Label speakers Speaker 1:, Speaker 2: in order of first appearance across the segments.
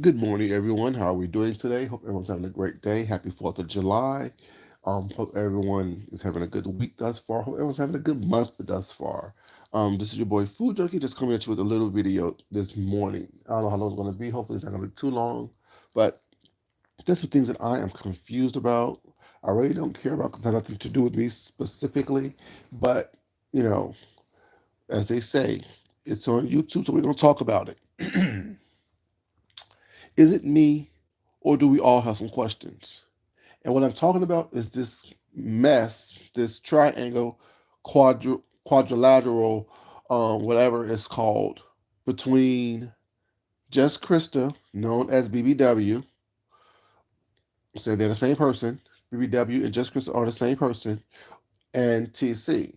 Speaker 1: Good morning, everyone. How are we doing today? Hope everyone's having a great day. Happy 4th of July. Hope everyone is having a good week thus far. Hope everyone's having a good month thus far. This is your boy Food Junkie just coming at you with a little video this morning. I don't know how long it's going to be. Hopefully, it's not going to be too long. But there's some things that I am confused about. I really don't care about because it has nothing to do with me specifically. But, you know, as they say, it's on YouTube, so we're going to talk about it. Is it me, or do we all have some questions? And what I'm talking about is this mess, this triangle, quadrilateral, whatever it's called, between Just Krista, known as BBW, so they're the same person. BBW and Just Krista are the same person, and TC.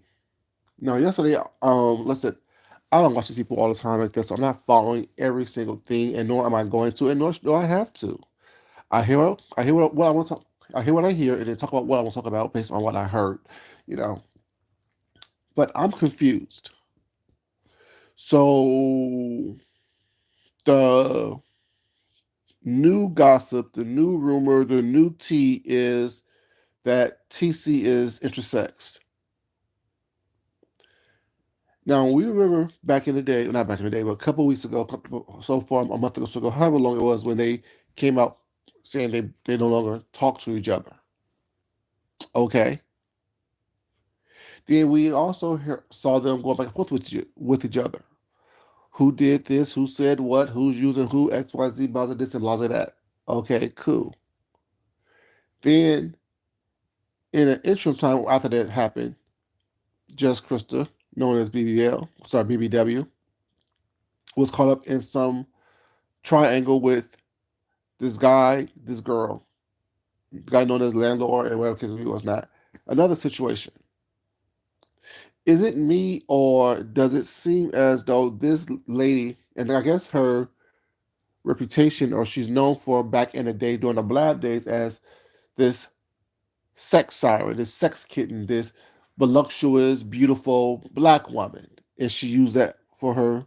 Speaker 1: Now, yesterday, listen, I don't watch these people all the time like this, so I'm not following every single thing, and nor am I going to, and nor do I have to. I hear what I want to talk. I hear what I hear, and then talk about what I want to talk about based on what I heard, you know. But I'm confused. So the new gossip, the new rumor, the new tea is that TC is intersexed. Now we remember back in the day, not back in the day, but a couple of weeks ago, so far a month ago, however long it was, when they came out saying they no longer talk to each other. Okay. Then we also saw them going back and forth with each other. Who did this? Who said what? Who's using who? X, Y, Z, blah, blah, this, and blah, blah, that. Okay, cool. Then, in an interim time after that happened, Just Krista, known as BBW, was caught up in some triangle with this guy, this girl, guy known as landlord, and whatever case it was not. Another situation. Is it me, or does it seem as though this lady, and I guess her reputation, or she's known for back in the day during the Blab days as this sex siren, this sex kitten, this voluptuous, beautiful black woman, and she used that for her,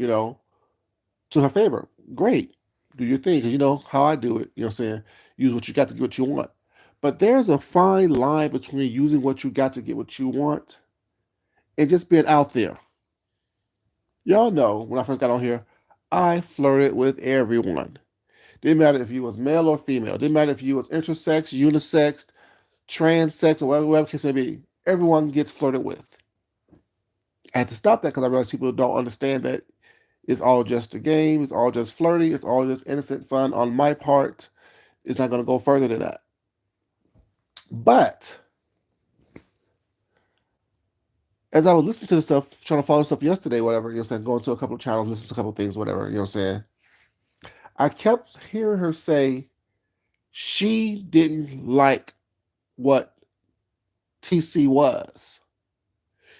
Speaker 1: to her favor. Great, do your thing, because you know how I do it. You know what I'm saying? Use what you got to get what you want. But there's a fine line between using what you got to get what you want and just being out there. Y'all know when I first got on here, I flirted with everyone. Didn't matter if you was male or female. Didn't matter if you was intersex, unisex, trans sex, or whatever case may be. Everyone gets flirted with. I had to stop that because I realized people don't understand that it's all just a game. It's all just flirty. It's all just innocent fun on my part. It's not going to go further than that. But as I was listening to the stuff, trying to follow stuff yesterday, whatever, you know what I'm saying, going to a couple of channels, listen to a couple of things, whatever, you know what I'm saying, I kept hearing her say she didn't like what TC was.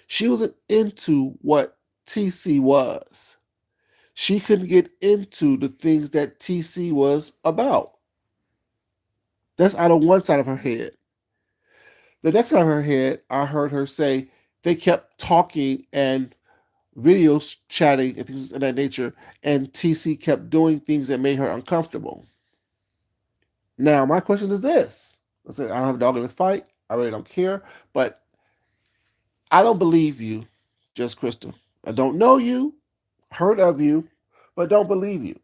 Speaker 1: She wasn't into what TC was. She couldn't get into the things that TC was about. That's out of one side of her head. The next side of her head, I heard her say they kept talking and video chatting and things of that nature, and TC kept doing things that made her uncomfortable. Now, my question is this. Listen, I don't have a dog in this fight. I really don't care. But I don't believe you, Just Krista. I don't know you, heard of you, but don't believe you.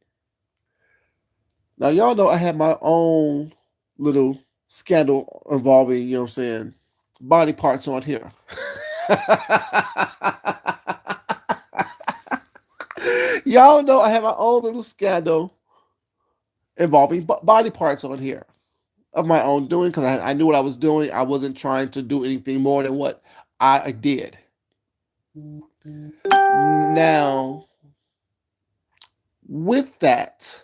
Speaker 1: Now, y'all know I had my own little scandal involving, you know what I'm saying, body parts on here. Y'all know I have my own little scandal involving body parts on here of my own doing because I knew what I was doing. I wasn't trying to do anything more than what I did. Now, with that,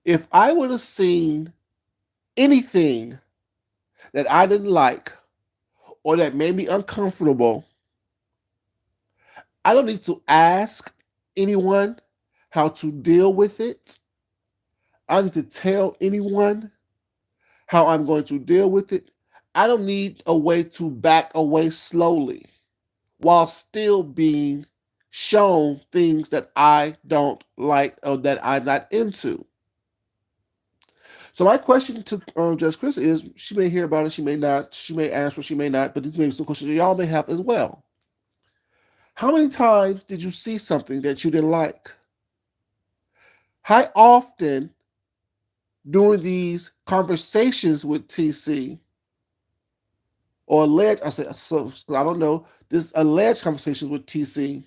Speaker 1: if I would have seen anything that I didn't like or that made me uncomfortable, I don't need to ask anyone how to deal with it. I don't need to tell anyone how I'm going to deal with it. I don't need a way to back away slowly while still being shown things that I don't like or that I'm not into. So my question to Judge Chris is: she may hear about it, she may not, she may answer, she may not, but these may be some questions that y'all may have as well. How many times did you see something that you didn't like? How often during these conversations with TC or alleged, I say, so I don't know, this alleged conversations with TC,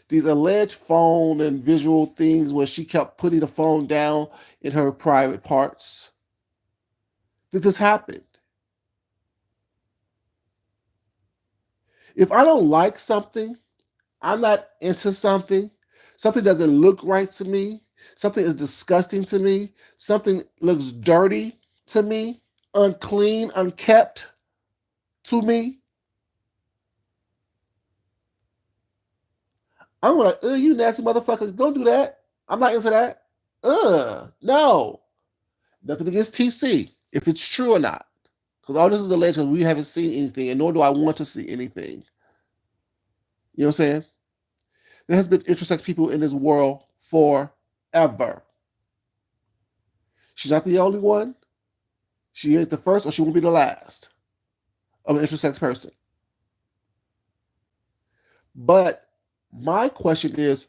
Speaker 1: these alleged phone and visual things where she kept putting the phone down in her private parts, did this happen? If I don't like something, I'm not into something, something doesn't look right to me, something is disgusting to me, something looks dirty to me, unclean, unkept to me, I'm like, you nasty motherfucker, don't do that. I'm not into that. No. Nothing against TC, if it's true or not. Because all this is alleged, we haven't seen anything, and nor do I want to see anything. You know what I'm saying? There has been intersex people in this world forever. She's not the only one. She ain't the first, or she won't be the last of an intersex person. But my question is,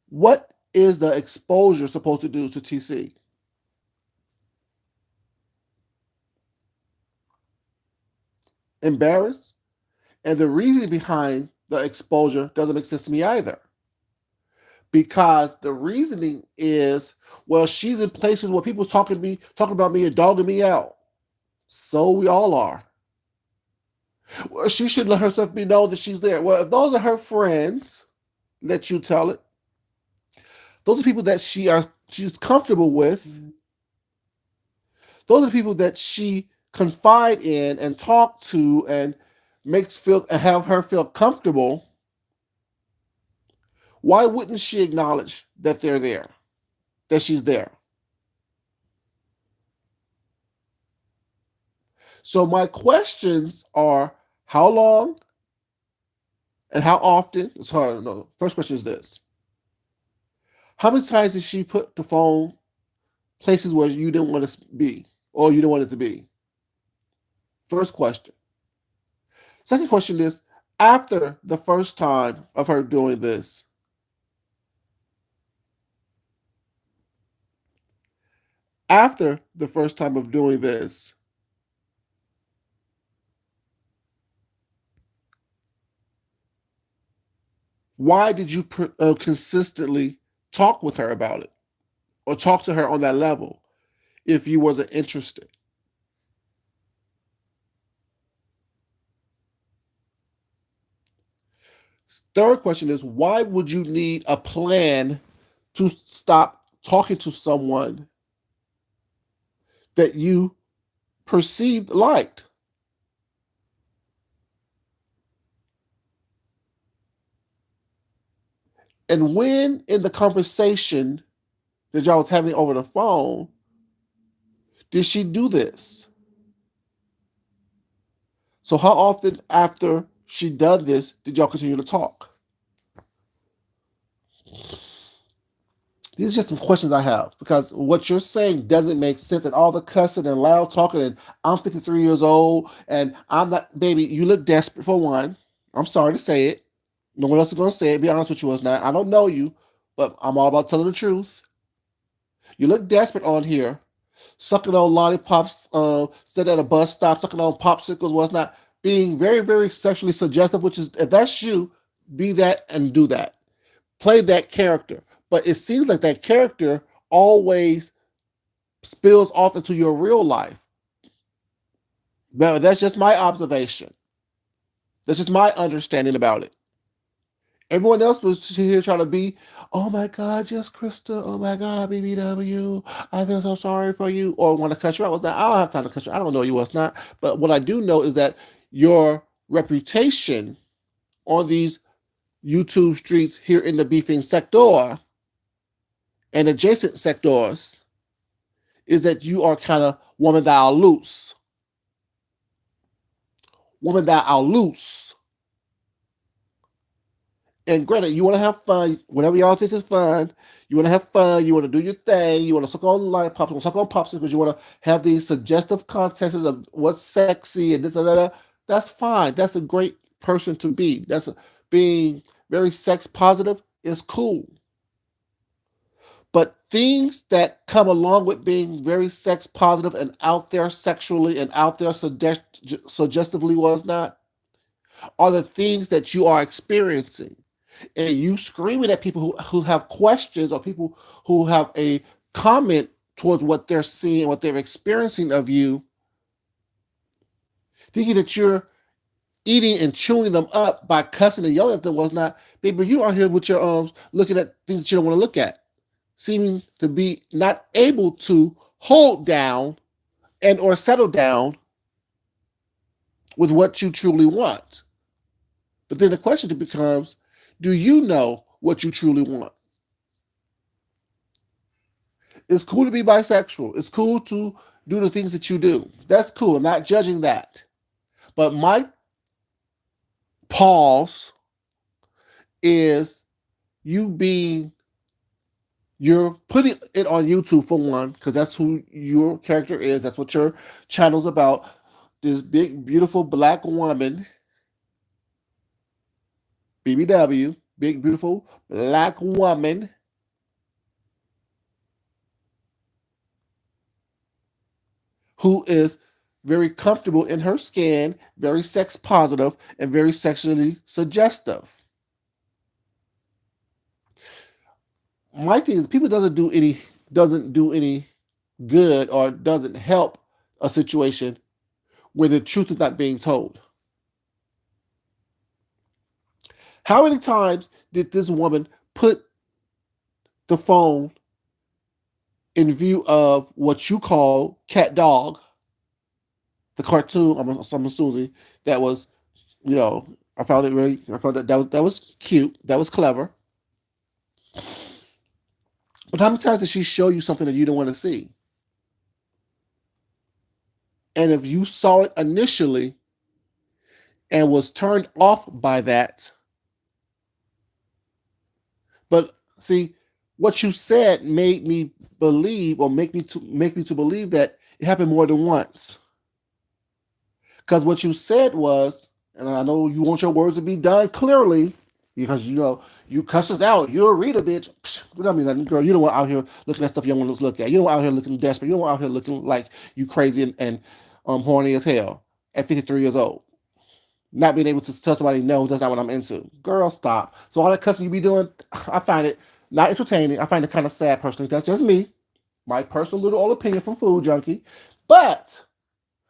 Speaker 1: what is the exposure supposed to do to TC? Embarrassed? And the reason behind the exposure doesn't make sense to me either. Because the reasoning is, well, she's in places where people's talking about me and dogging me out. So we all are. Well, she should let herself be known that she's there. Well, if those are her friends, let you tell it. Those are people that she's comfortable with. Those are people that she confide in and talk to and have her feel comfortable. Why wouldn't she acknowledge that they're there, that she's there? So my questions are: how long and how often? It's hard to know. First question is this: how many times did she put the phone places where you didn't want to be or you didn't want it to be? First question. Second question is: after the first time of her doing this, after the first time of doing this, why did you consistently talk with her about it or talk to her on that level if you wasn't interested? Third question is: why would you need a plan to stop talking to someone that you perceived liked? And when in the conversation that y'all was having over the phone did she do this? So how often after she done this did y'all continue to talk? These are just some questions I have because what you're saying doesn't make sense. And all the cussing and loud talking, and I'm 53 years old, and I'm not, baby. You look desperate for one. I'm sorry to say it. No one else is gonna say it. Be honest with you, it's not. I don't know you, but I'm all about telling the truth. You look desperate on here, sucking on lollipops, sitting at a bus stop, sucking on popsicles, what's not, being very, very sexually suggestive. Which is, if that's you, be that and do that. Play that character. But it seems like that character always spills off into your real life. But that's just my observation. That's just my understanding about it. Everyone else was here trying to be, oh my God, yes, Krista. Oh my God, BBW. I feel so sorry for you. Or want to cut you out. Was that I don't have time to cut you. I don't know you. What's not. But what I do know is that your reputation on these YouTube streets here in the beefing sector and adjacent sectors is that you are kind of woman that are loose. Woman that are loose. And granted, you want to have fun, whatever y'all think is fun. You want to have fun. You want to do your thing. You want to suck on lollipops. You want to suck on popsicles because you want to have these suggestive contests of what's sexy and this and that. That's fine. That's a great person to be. Being very sex positive is cool. But things that come along with being very sex positive and out there sexually and out there suggestively was not are the things that you are experiencing. And you screaming at people who have questions or people who have a comment towards what they're seeing, what they're experiencing of you, thinking that you're eating and chewing them up by cussing and yelling at them was not, baby, you are here with your arms looking at things that you don't want to look at, seeming to be not able to hold down and or settle down with what you truly want. But then the question becomes, do you know what you truly want? It's cool to be bisexual. It's cool to do the things that you do. That's cool. I'm not judging that. But my pause is you being you're putting it on YouTube for one, because that's who your character is. That's what your channel's about. This big, beautiful black woman, BBW, big, beautiful black woman who is very comfortable in her skin, very sex positive, and very sexually suggestive. My thing is people doesn't do any good or doesn't help a situation where the truth is not being told. How many times did this woman put the phone in view of what you call Cat Dog, the cartoon? I'm Susie. That was, I found it really. I found that was cute. That was clever. But how many times did she show you something that you don't want to see? And if you saw it initially and was turned off by that, but see, what you said made me believe, or make me to believe that it happened more than once. Because what you said was, and I know you want your words to be done clearly, because you cuss us out. You're a reader, bitch. I mean, girl, you don't want out here looking at stuff you don't want to look at. You don't want out here looking desperate. You don't want out here looking like you crazy and horny as hell at 53 years old. Not being able to tell somebody no, that's not what I'm into. Girl, stop. So all that cussing you be doing, I find it not entertaining. I find it kind of sad personally. That's just me. My personal little old opinion from Food Junkie. But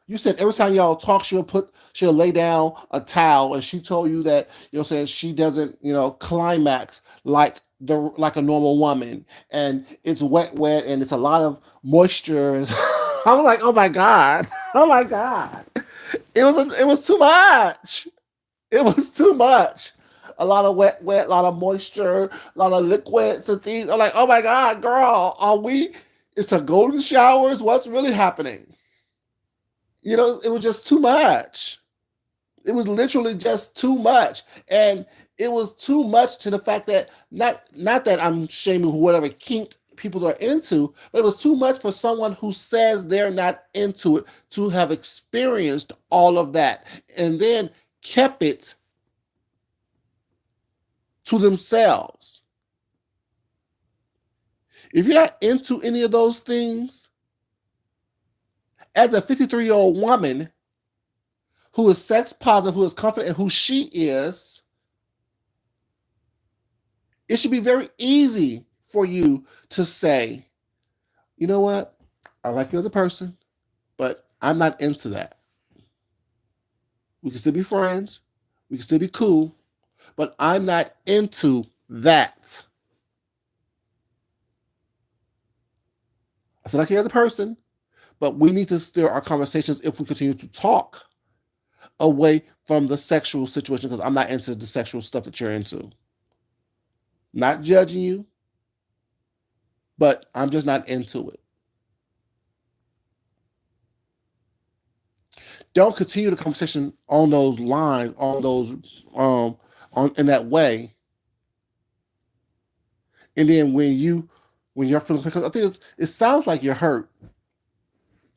Speaker 1: you said every time y'all talk, she'll lay down a towel, and she told you that, saying she doesn't, climax like a normal woman, and it's wet, and it's a lot of moisture. I was like, oh my god, oh my god, it was too much. It was too much. A lot of wet, a lot of moisture, a lot of liquids and things. I'm like, oh my god, girl, are we? It's a golden showers. What's really happening? It was just too much. It was literally just too much. And it was too much to the fact that not that I'm shaming whatever kink people are into, but it was too much for someone who says they're not into it to have experienced all of that and then kept it to themselves. If you're not into any of those things, as a 53-year-old woman who is sex positive, who is confident in who she is, it should be very easy for you to say, you know what? I like you as a person, but I'm not into that. We can still be friends. We can still be cool, but I'm not into that. I still like you as a person, but we need to steer our conversations, if we continue to talk, away from the sexual situation, because I'm not into the sexual stuff that you're into. Not judging you, but I'm just not into it. Don't continue the conversation on those lines, on those, in that way, And then when you're feeling, because I think it sounds like you're hurt.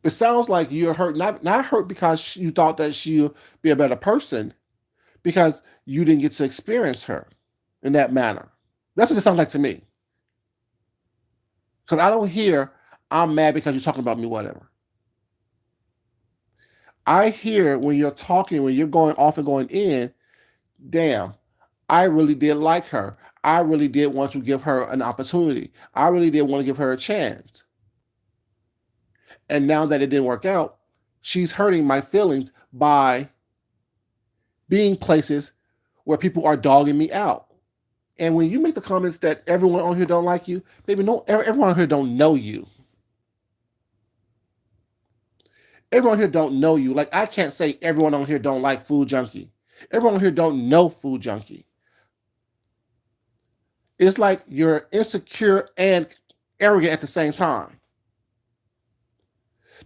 Speaker 1: It sounds like you're hurt, not hurt because you thought that she'll be a better person, because you didn't get to experience her in that manner. That's what it sounds like to me. Because I don't hear, I'm mad because you're talking about me, whatever. I hear when you're talking, when you're going off and going in, damn, I really did like her. I really did want to give her an opportunity. I really did want to give her a chance. And now that it didn't work out, she's hurting my feelings by being places where people are dogging me out. And when you make the comments that everyone on here don't like you, baby, no, everyone on here don't know you. Everyone here don't know you. Like, I can't say everyone on here don't like Food Junkie. Everyone on here don't know Food Junkie. It's like you're insecure and arrogant at the same time.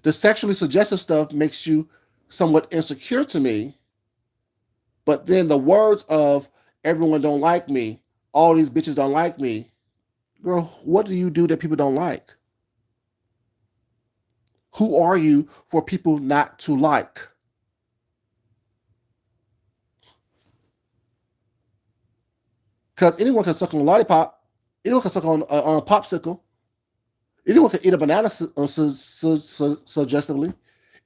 Speaker 1: The sexually suggestive stuff makes you somewhat insecure to me, but then the words of everyone don't like me, all these bitches don't like me, girl, what do you do that people don't like? Who are you for people not to like? Because anyone can suck on a lollipop, anyone can suck on a popsicle, anyone can eat a banana suggestively.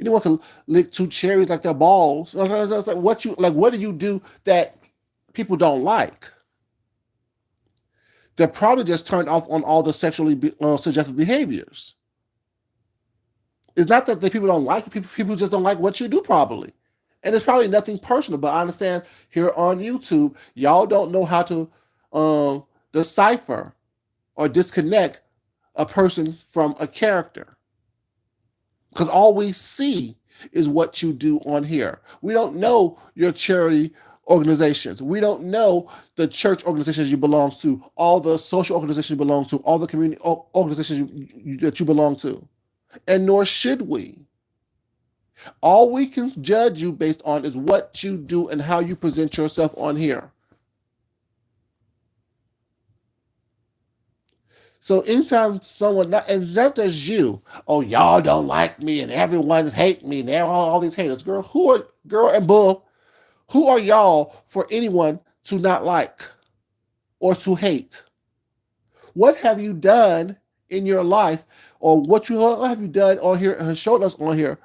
Speaker 1: Anyone can lick two cherries like they're balls. Like what do you do that people don't like? They're probably just turned off on all the sexually suggestive behaviors. It's not that the people don't like you, people just don't like what you do probably. And it's probably nothing personal, but I understand here on YouTube, y'all don't know how to decipher or disconnect a person from a character. Because all we see is what you do on here. We don't know your charity organizations. We don't know the church organizations you belong to, all the social organizations you belong to, all the community organizations that you belong to. And nor should we. All we can judge you based on is what you do and how you present yourself on here. So anytime someone, not, and not as you, oh, y'all don't like me and everyone's hate me and all these haters, girl, girl and bull, who are y'all for anyone to not like or to hate? What have you done in your life, or what have you done on here and showed us on here,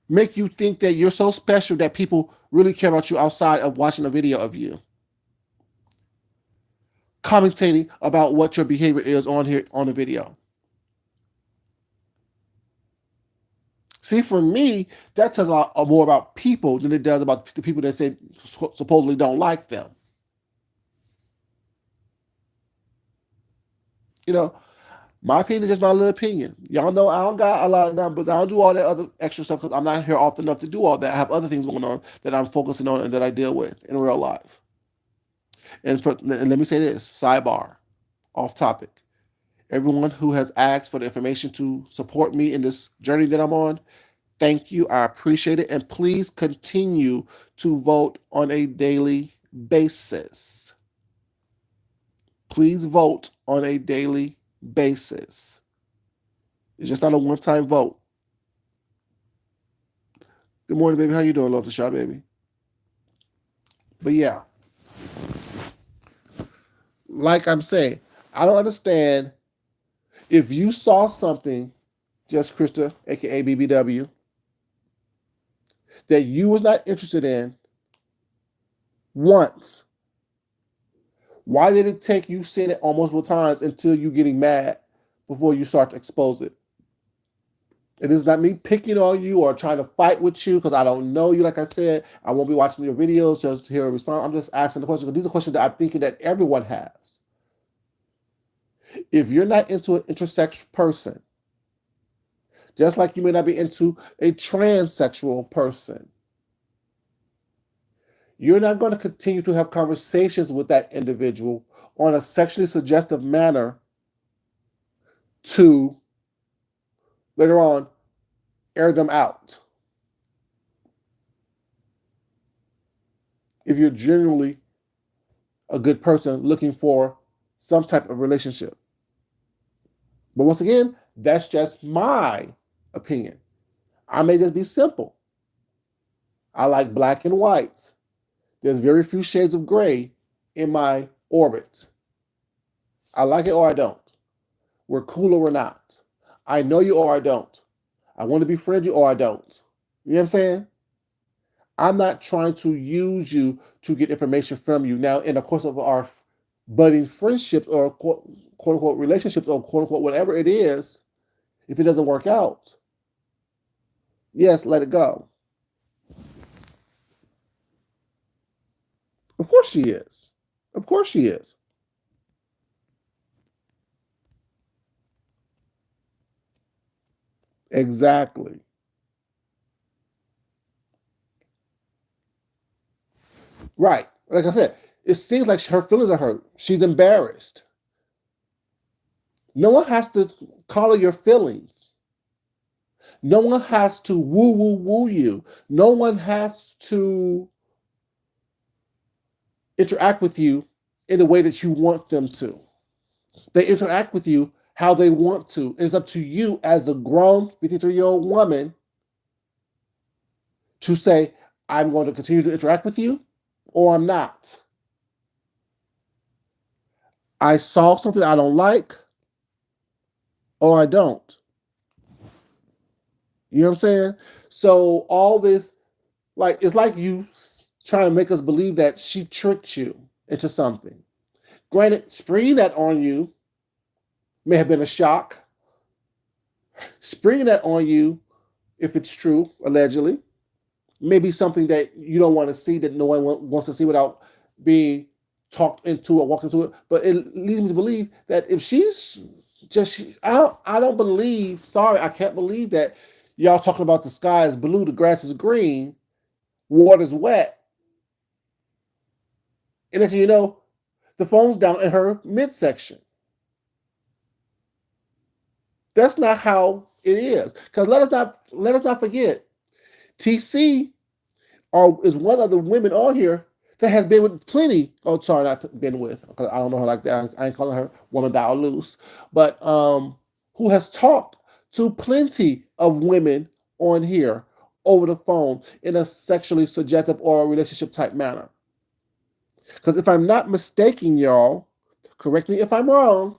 Speaker 1: make you think that you're so special that people really care about you outside of watching a video of you commentating about what your behavior is on here on the video? See, for me, that tells a lot more about people than it does about the people that say supposedly don't like them. You know, my opinion is just my little opinion. Y'all know I don't got a lot of numbers. I don't do all that other extra stuff because I'm not here often enough to do all that. I have other things going on that I'm focusing on and that I deal with in real life. And let me say this, sidebar, off topic. Everyone who has asked for the information to support me in this journey that I'm on, thank you. I appreciate it. And please continue to vote on a daily basis. Please vote on a daily basis. It's just not a one-time vote. Good morning, baby. How you doing? Love the shot, baby. But yeah, like I'm saying, I don't understand if you saw something, Just Krista, aka BBW, that you was not interested in once. Why did it take you seeing it on multiple times until you getting mad before you start to expose it? It is not me picking on you or trying to fight with you because I don't know you. Like I said, I won't be watching your videos just to hear a response. I'm just asking the question because these are questions that I'm thinking that everyone has. If you're not into an intersex person, just like you may not be into a transsexual person, you're not going to continue to have conversations with that individual on a sexually suggestive manner to later on air them out. If you're genuinely a good person looking for some type of relationship. But once again, that's just my opinion. I may just be simple. I like black and white. There's very few shades of gray in my orbit. I like it or I don't. We're cool or we're not. I know you or I don't. I want to befriend you or I don't. You know what I'm saying? I'm not trying to use you to get information from you. Now, in the course of our budding friendships or quote unquote relationships or quote unquote whatever it is, if it doesn't work out, yes, let it go. Of course she is. Of course she is. Exactly. Right. Like I said, it seems like her feelings are hurt. She's embarrassed. No one has to color your feelings. No one has to woo you. No one has to interact with you in the way that you want them to. They interact with you how they want to. It's up to you as a grown 53-year-old woman to say, I'm going to continue to interact with you or I'm not. I saw something I don't like or I don't. You know what I'm saying? So all this, like, it's like you trying to make us believe that she tricked you into something. Granted, springing that on you may have been a shock. Springing that on you, if it's true, allegedly, may be something that you don't want to see, that no one wants to see without being talked into or walked into it. But it leads me to believe that if she's just, I don't believe, sorry, I can't believe that y'all talking about the sky is blue, the grass is green, water's wet. And as you know, the phone's down in her midsection. That's not how it is. Because let us not forget, TC is one of the women on here that has been with plenty. Oh, sorry, not been with, because I don't know her like that. I ain't calling her woman thou loose, but who has talked to plenty of women on here over the phone in a sexually subjective or relationship type manner. Because if I'm not mistaken, y'all, correct me if I'm wrong,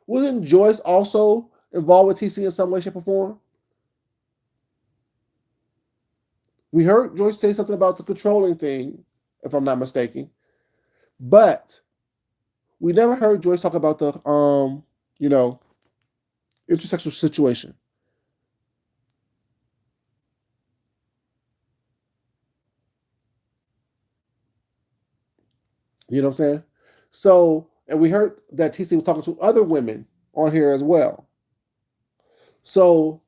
Speaker 1: wasn't Joyce also involved with TC in some way, shape, or form? We heard Joyce say something about the controlling thing, if I'm not mistaken, but we never heard Joyce talk about the you know, intersexual situation. You know what I'm saying? So, and we heard that TC was talking to other women on here as well. So,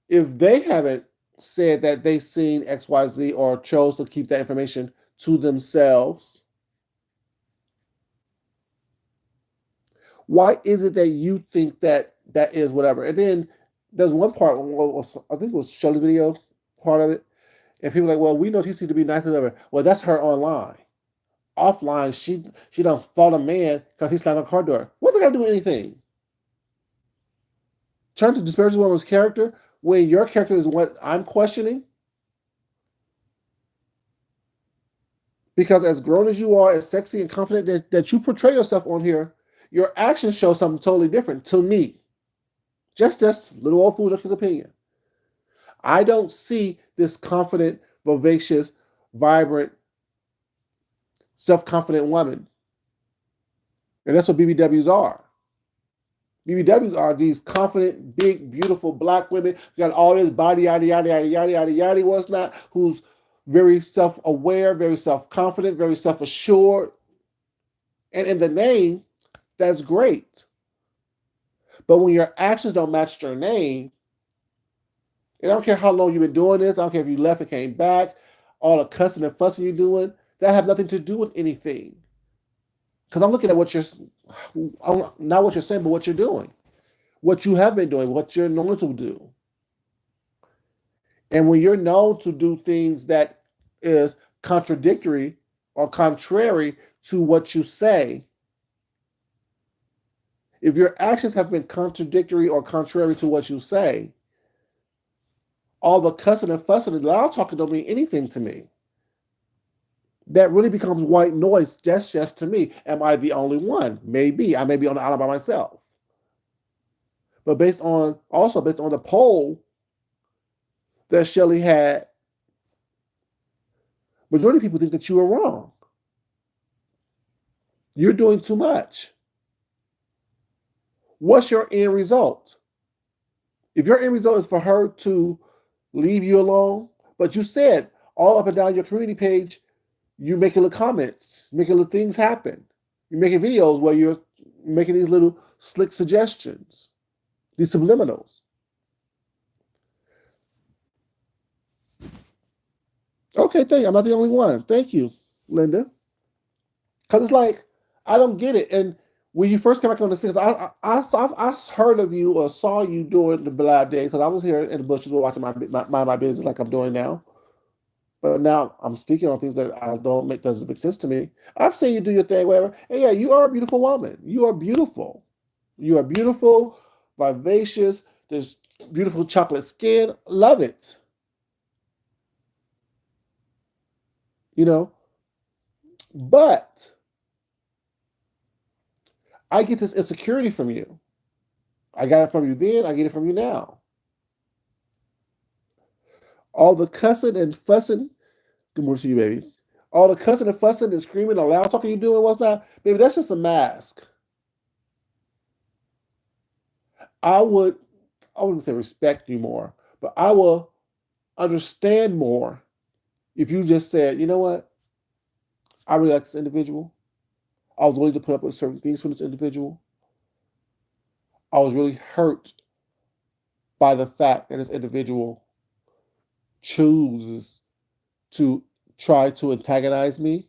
Speaker 1: if they haven't said that they've seen XYZ or chose to keep that information to themselves, why is it that you think that that is whatever? And then there's one part, I think it was Shirley's video part of it, and people are like, well, we know TC to be nice and whatever. Well, that's her online. Offline, she don't fought a man because he slammed a car door. What they got to do with anything? Trying to disparage a woman's character when your character is what I'm questioning? Because as grown as you are, as sexy and confident that you portray yourself on here, your actions show something totally different to me. Just little old fool, just his opinion. I don't see this confident, vivacious, vibrant, self-confident woman. And that's what BBWs are. BBWs are these confident, big, beautiful black women. Got all this body, yada, yada, yada, yada, yada, yada, what's not, who's very self-aware, very self-confident, very self-assured. And in the name, that's great. But when your actions don't match your name, and I don't care how long you've been doing this, I don't care if you left and came back, all the cussing and fussing you're doing, that have nothing to do with anything. Because I'm looking at what you're, not what you're saying, but what you're doing, what you have been doing, what you're known to do. And when you're known to do things that is contradictory or contrary to what you say, If your actions have been contradictory or contrary to what you say, all the cussing and fussing and loud talking don't mean anything to me. That really becomes white noise just to me. Am I the only one? Maybe. I may be on the island by myself. But based on the poll that Shelley had, majority of people think that you are wrong. You're doing too much. What's your end result? If your end result is for her to leave you alone, but you said all up and down your community page, you're making little comments, making little things happen. You're making videos where you're making these little slick suggestions, these subliminals. Okay, thank you. I'm not the only one. Thank you, Linda. Because it's like, I don't get it. And when you first came back on the scene, I heard of you or saw you doing the Blab Day because I was here in the bushes watching my business like I'm doing now. But now I'm speaking on things that I don't make doesn't make sense to me. I've seen you do your thing, whatever. And yeah, you are a beautiful woman. You are beautiful. You are beautiful, vivacious. This beautiful chocolate skin. Love it. You know, but I get this insecurity from you. I got it from you then. I get it from you now. All the cussing and fussing. Good morning to you, baby. All the cussing and fussing and screaming and loud talking you doing, what's not, baby, that's just a mask. I wouldn't say respect you more, but I will understand more if you just said, you know what? I really like this individual. I was willing to put up with certain things from this individual. I was really hurt by the fact that this individual chooses to try to antagonize me,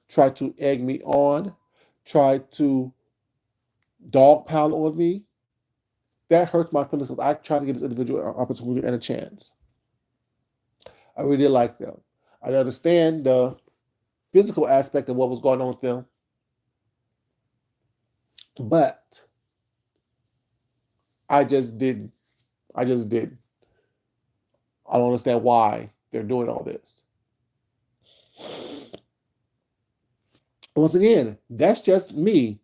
Speaker 1: try to egg me on, try to dogpile on me. That hurts my feelings because I tried to give this individual an opportunity and a chance. I really like them. I understand the physical aspect of what was going on with them, but I just didn't. I just didn't. I don't understand why they're doing all this. Once again, that's just me,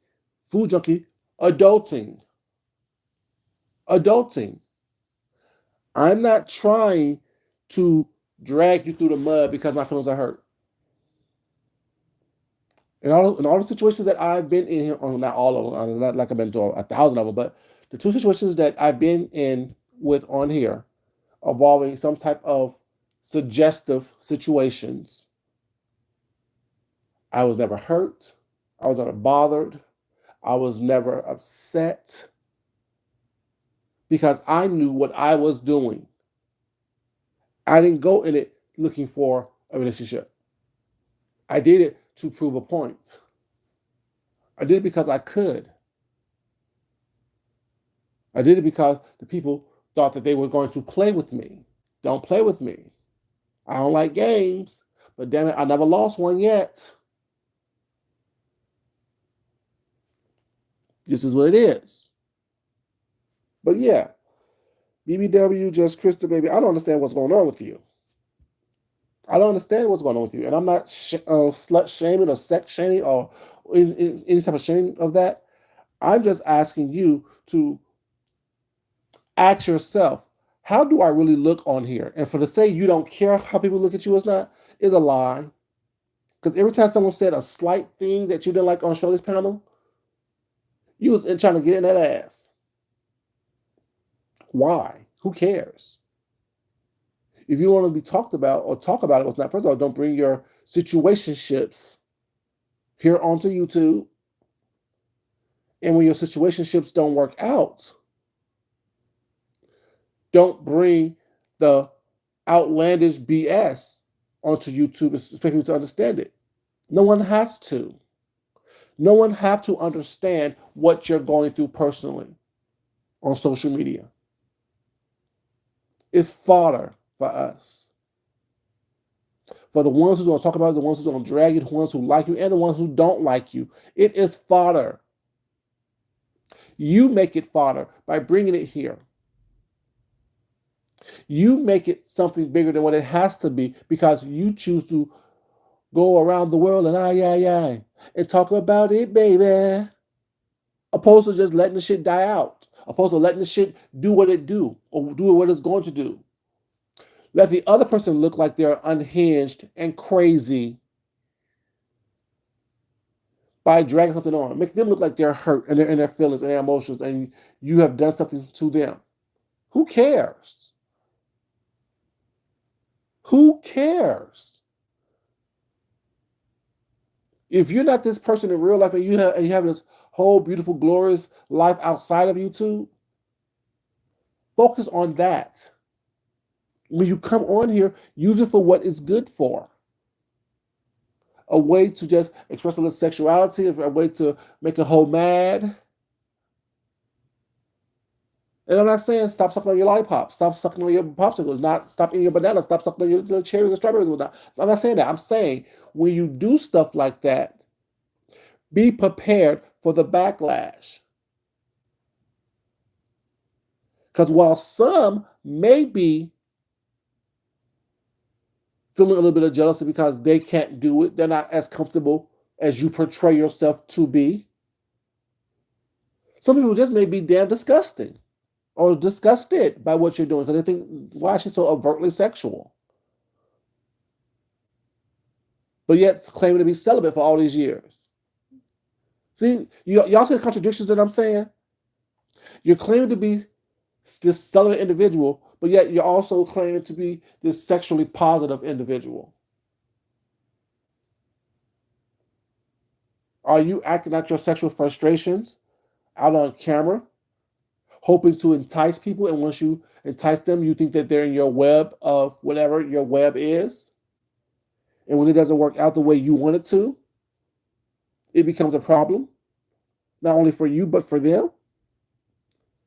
Speaker 1: food junkie, adulting. Adulting. I'm not trying to drag you through the mud because my feelings are hurt. In all the situations that I've been in here, not all of them, not like I've been to 1,000 of them, but the 2 situations that I've been in with on here, involving some type of suggestive situations, I was never hurt. I was never bothered. I was never upset because I knew what I was doing. I didn't go in it looking for a relationship. I did it to prove a point. I did it because I could. I did it because the people thought that they were going to play with me. Don't play with me. I don't like games, but damn it, I never lost one yet. This is what it is. But yeah, BBW, just Crystal, baby, I don't understand what's going on with you. I don't understand what's going on with you. And I'm not slut shaming or sex shaming or any type of shaming of that. I'm just asking you to ask yourself, how do I really look on here? And for to say you don't care how people look at you is a lie. Because every time someone said a slight thing that you didn't like on Shirley's panel, you was trying to get in that ass. Why? Who cares? If you want to be talked about or talk about it, what's not, first of all, don't bring your situationships here onto YouTube. And when your situationships don't work out, don't bring the outlandish BS onto YouTube, expect people to understand it. No one has to. No one have to understand what you're going through personally on social media. It's fodder for us. For the ones who don't talk about it, the ones who don't drag you, the ones who like you, and the ones who don't like you. It is fodder. You make it fodder by bringing it here. You make it something bigger than what it has to be because you choose to go around the world and and talk about it, baby. Opposed to just letting the shit die out. Opposed to letting the shit do what it do or do what it's going to do. Let the other person look like they're unhinged and crazy by dragging something on. Make them look like they're hurt and they're in their feelings and their emotions and you have done something to them. Who cares? Who cares? If you're not this person in real life and you have this whole beautiful, glorious life outside of YouTube, focus on that. When you come on here, use it for what it's good for. A way to just express a little sexuality, a way to make a hoe mad. And I'm not saying stop sucking on your lollipops, stop sucking on your popsicles, not stop eating your bananas, stop sucking on your cherries and strawberries. I'm not saying that. I'm saying when you do stuff like that, be prepared for the backlash. Because while some may be feeling a little bit of jealousy because they can't do it, they're not as comfortable as you portray yourself to be. Some people just may be damn disgusting or disgusted by what you're doing because they think, why is she so overtly sexual? But yet claiming to be celibate for all these years. See, y'all see the contradictions that I'm saying? You're claiming to be this celibate individual, but yet you're also claiming to be this sexually positive individual. Are you acting out your sexual frustrations out on camera, hoping to entice people? And once you entice them, you think that they're in your web of whatever your web is. And when it doesn't work out the way you want it to, it becomes a problem, not only for you, but for them.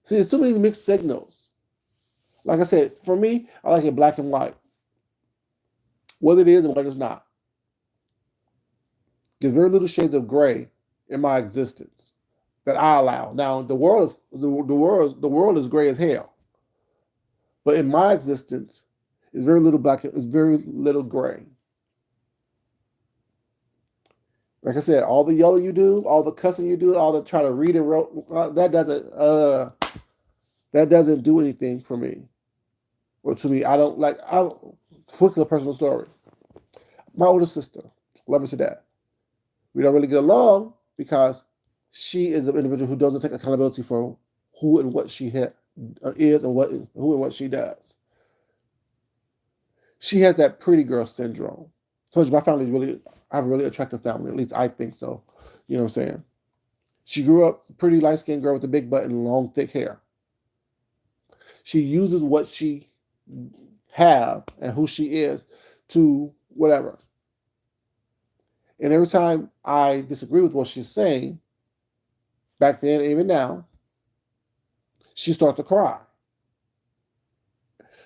Speaker 1: See, there's too many mixed signals. Like I said, for me, I like it black and white. What it is and what it's not. There's very little shades of gray in my existence that I allow. Now, the world is gray as hell. But in my existence, it's very little black, it's very little gray. Like I said, all the yelling you do, all the cussing you do, all the trying to read and wrote, that doesn't do anything for me. Or to me, I'll quickly a personal story. My older sister, love her to death. We don't really get along because she is an individual who doesn't take accountability for who and what she is and who and what she does. She has that pretty girl syndrome. I told you my family is really, I have a really attractive family. At least I think so. You know what I'm saying? She grew up pretty light-skinned girl with a big butt and long, thick hair. She uses what she have and who she is to whatever. And every time I disagree with what she's saying, back then, even now, she starts to cry.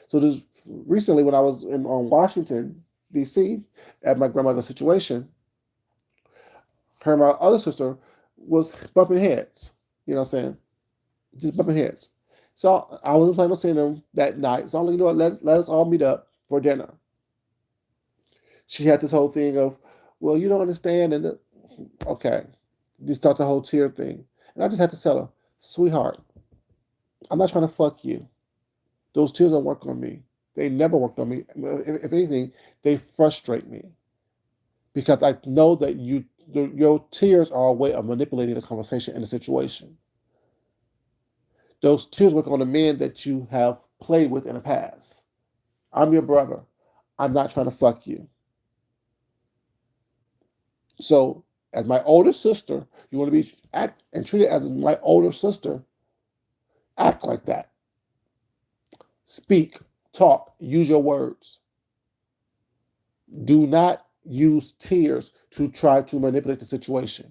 Speaker 1: So this recently, when I was on Washington, D.C., at my grandmother's situation, her and my other sister was bumping heads. You know what I'm saying? Just bumping heads. So I wasn't planning on seeing them that night. So I'm like, you know what, let us all meet up for dinner. She had this whole thing of, well, you don't understand. And okay, you start the whole tear thing. And I just had to tell her, sweetheart, I'm not trying to fuck you. Those tears don't work on me. They never worked on me. If anything, they frustrate me because I know that your tears are a way of manipulating the conversation and the situation. Those tears work on the men that you have played with in the past. I'm your brother. I'm not trying to fuck you. So, as my older sister, you want to be act and treat it as my older sister. Act like that. Speak, talk, use your words. Do not use tears to try to manipulate the situation,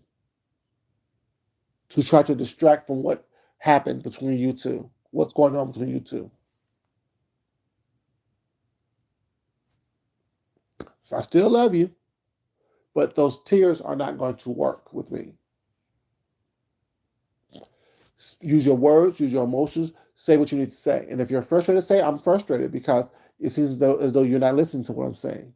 Speaker 1: to try to distract from what happened between you two, what's going on between you two. So I still love you, but those tears are not going to work with me. Use your words, use your emotions, say what you need to say. And if you're frustrated, say, I'm frustrated because it seems as though you're not listening to what I'm saying.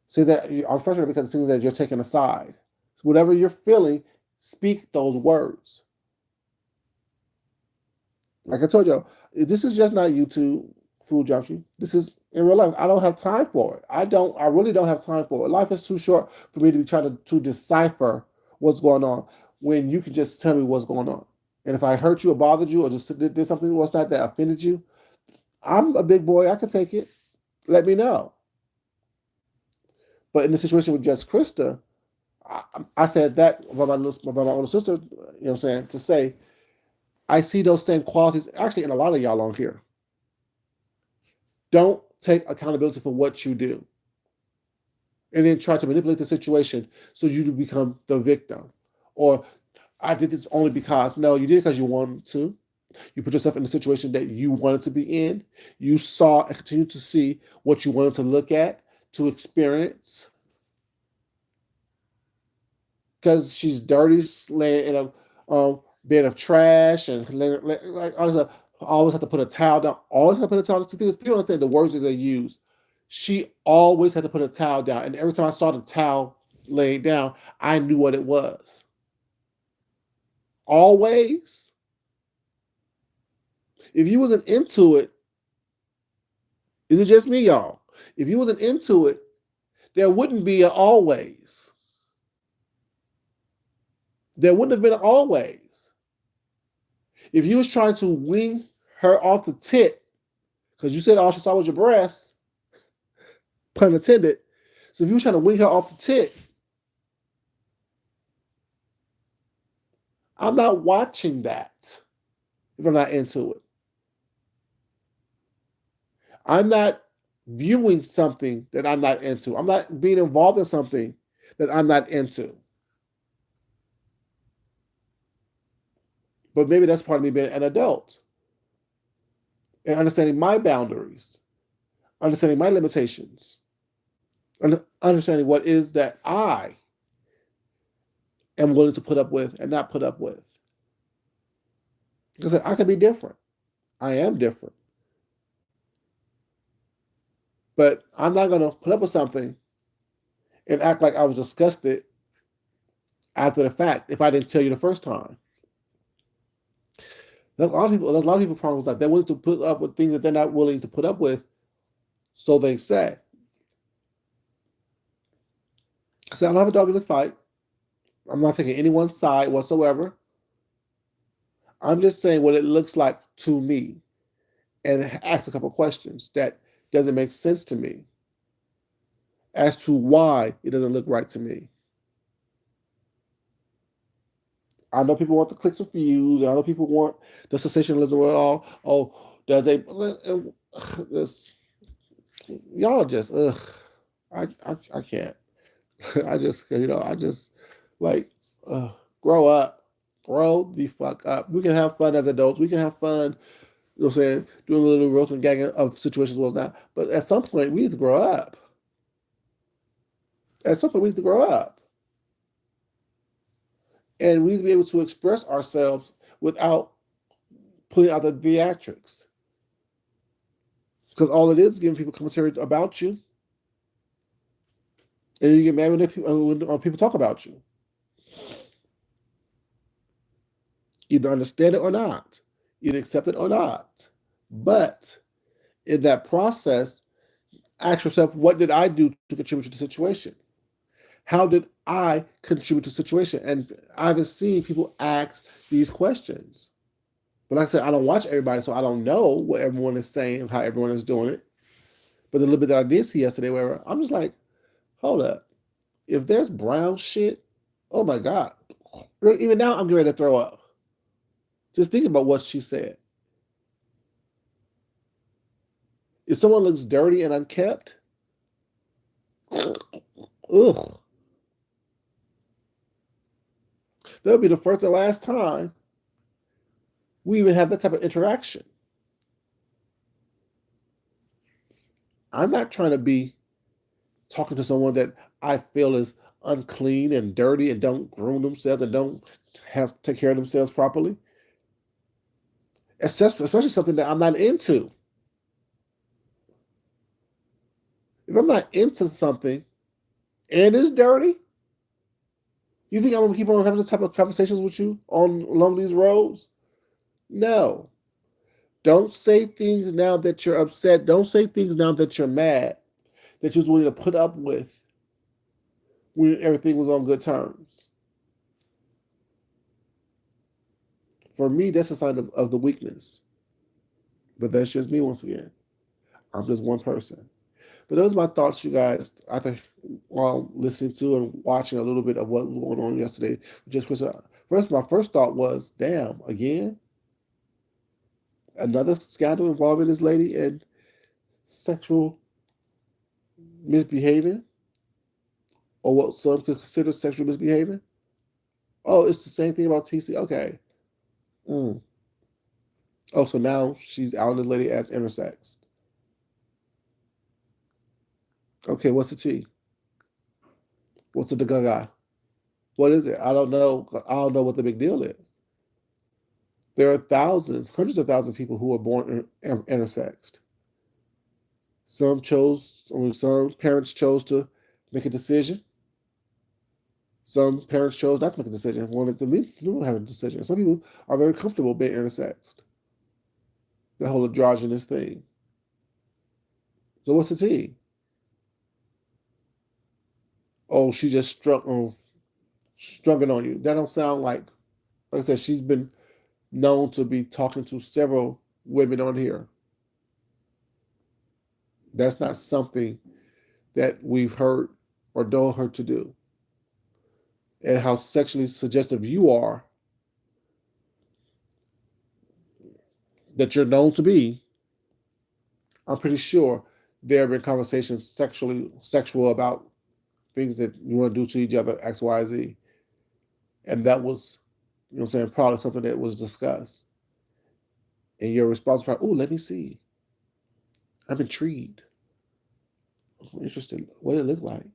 Speaker 1: Say that I'm frustrated because it seems that you're taking a side. So whatever you're feeling, speak those words. Like I told you, this is just not YouTube food junkie. This is in real life. I don't have time for it. I really don't have time for it. Life is too short for me to be trying to decipher what's going on when you can just tell me what's going on. And if I hurt you or bothered you or just did something was not that offended you, I'm a big boy. I can take it. Let me know. But in the situation with just Krista, I said that about my older sister, you know what I'm saying, to say, I see those same qualities actually in a lot of y'all on here. Don't take accountability for what you do and then try to manipulate the situation so you to become the victim. Or I did this only because, no, you did it because you wanted to. You put yourself in the situation that you wanted to be in. You saw and continue to see what you wanted to look at, to experience. Because she's dirty, laying in a bed of trash, and like always have to put a towel down. Always have to put a towel down. People don't understand the words that they use. She always had to put a towel down, and every time I saw the towel laid down, I knew what it was. Always. If you wasn't into it, is it just me, y'all? If you wasn't into it, there wouldn't be an always. There wouldn't have been an always. If you was trying to wing her off the tit, because you said all she saw was your breast, pun intended. So if you were trying to wing her off the tit, I'm not watching that if I'm not into it. I'm not viewing something that I'm not into. I'm not being involved in something that I'm not into. But maybe that's part of me being an adult and understanding my boundaries, understanding my limitations, and understanding what is that I am willing to put up with and not put up with. Because I can be different. I am different. But I'm not going to put up with something and act like I was disgusted after the fact if I didn't tell you the first time. There's a lot of people problems that they're willing to put up with things that they're not willing to put up with, so they say. I said, I don't have a dog in this fight. I'm not taking anyone's side whatsoever. I'm just saying what it looks like to me and ask a couple questions that doesn't make sense to me as to why it doesn't look right to me. I know people want the clicks and views, and I know people want the sensationalism. Well, does they? This, y'all just, ugh. I can't. I just, I just like, grow up, grow the fuck up. We can have fun as adults. We can have fun. You know what I'm saying? Doing a little roasting and gagging of situations was not. But at some point, we need to grow up. At some point, we need to grow up. And we need to be able to express ourselves without putting out the theatrics. Because all it is giving people commentary about you. And you get mad when people talk about you. Either understand it or not. Either accept it or not. But in that process, ask yourself, what did I do to contribute to the situation? How did I contribute to the situation? And I haven't seen people ask these questions. But like I said, I don't watch everybody, so I don't know what everyone is saying, how everyone is doing it. But the little bit that I did see yesterday, where I'm just like, hold up. If there's brown shit, oh my God. Even now, I'm getting ready to throw up. Just think about what she said. If someone looks dirty and unkept, ugh. That'll be the first and last time we even have that type of interaction. I'm not trying to be talking to someone that I feel is unclean and dirty and don't groom themselves and don't take care of themselves properly. especially something that I'm not into. If I'm not into something and it's dirty, you think I'm gonna keep on having this type of conversations with you on along these roads? No. Don't say things now that you're upset. Don't say things now that you're mad that you was willing to put up with when everything was on good terms. For me, that's a sign of the weakness. But that's just me once again. I'm just one person. But those are my thoughts, you guys, after while listening to and watching a little bit of what was going on yesterday. Just first, my first thought was, damn, again, another scandal involving this lady and sexual misbehaving, or what some could consider sexual misbehaving. Oh, it's the same thing about TC. Okay. Mm. Oh, so now she's out this lady as intersex. Okay, what's the T? What's the gaga? What is it? I don't know. I don't know what the big deal is. There are thousands, hundreds of thousands of people who are born intersexed. Some parents chose to make a decision. Some parents chose not to make a decision, wanted to have a decision. Some people are very comfortable being intersexed. The whole androgynous thing. So what's the T? Oh, she just struck it on you. That don't sound like I said, she's been known to be talking to several women on here. That's not something that we've heard or known her to do. And how sexually suggestive you are, that you're known to be, I'm pretty sure there have been conversations sexual about things that you want to do to each other, X, Y, Z. And that was, I'm saying, probably something that was discussed. And your response was, oh, let me see. I'm intrigued. I'm interested. What did it look like?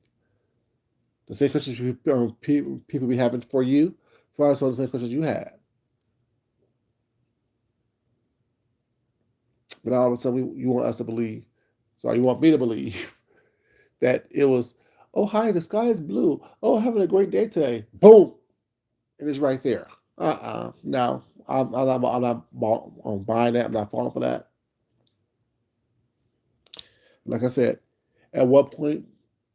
Speaker 1: The same questions people be having for you, probably some of the same questions you had. But all of a sudden, you want us to believe. So you want me to believe that it was, oh, hi, the sky is blue. Oh, having a great day today. Boom. And it's right there. No, I'm not buying that. I'm not falling for that. Like I said, at what point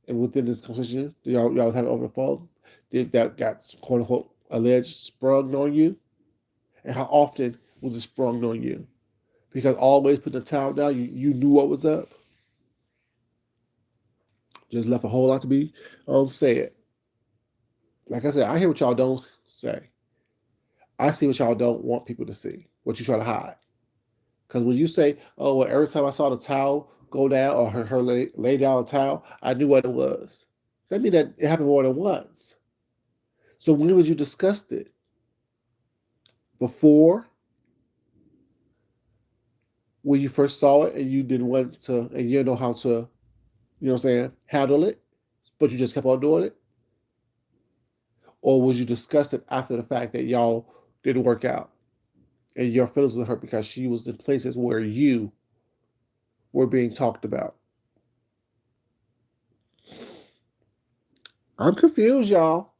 Speaker 1: and within this conversation y'all was having over the phone did that got quote unquote alleged sprung on you? And how often was it sprung on you? Because always putting the towel down, you knew what was up. Just left a whole lot to be said. Like I said, I hear what y'all don't say. I see what y'all don't want people to see, what you try to hide. Because when you say, oh, well, every time I saw the towel go down or her lay down a towel, I knew what it was. That means that it happened more than once. So when was you discussed it? Before, when you first saw it and you didn't want to, and you didn't know how to, what I'm saying, handle it, but you just kept on doing it? Or was you discussed it after the fact that y'all didn't work out and your feelings were hurt because she was in places where you were being talked about? I'm confused, y'all.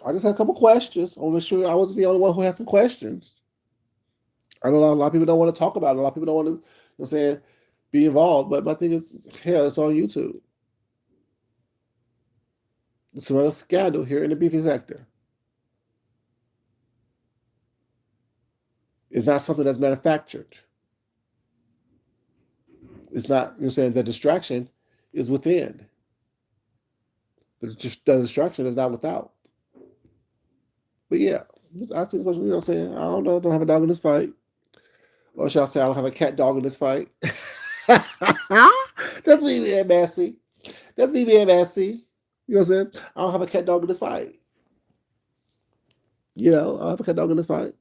Speaker 1: I just had a couple questions. I want to make sure I wasn't the only one who had some questions. I know a lot of people don't want to talk about it. A lot of people don't want to, be involved. But my thing is, hell, it's on YouTube. It's another scandal here in the beefy sector. It's not something that's manufactured. It's not, the distraction is within. The distraction is not without. But yeah, just ask the question, I don't know, don't have a dog in this fight. Or shall I say I don't have a cat dog in this fight? That's me being messy. That's me being messy. You know what I'm saying? I don't have a cat dog in this fight. I don't have a cat dog in this fight.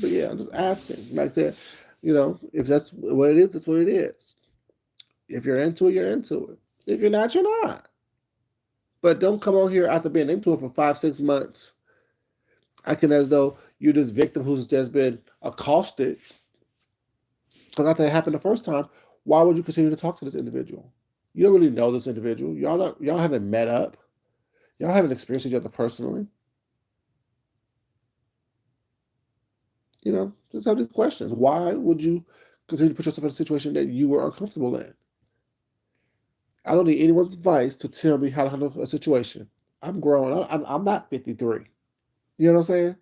Speaker 1: But yeah, I'm just asking. Like I said, if that's what it is, that's what it is. If you're into it, you're into it. If you're not, you're not. But don't come on here after being into it for 5, 6 months, acting as though You're this victim who's just been accosted because after it happened the first time. Why would you continue to talk to this individual? You don't really know this individual. Y'all haven't met up. Y'all haven't experienced each other personally. Just have these questions. Why would you continue to put yourself in a situation that you were uncomfortable in? I don't need anyone's advice to tell me how to handle a situation. I'm grown. I'm not 53. You know what I'm saying?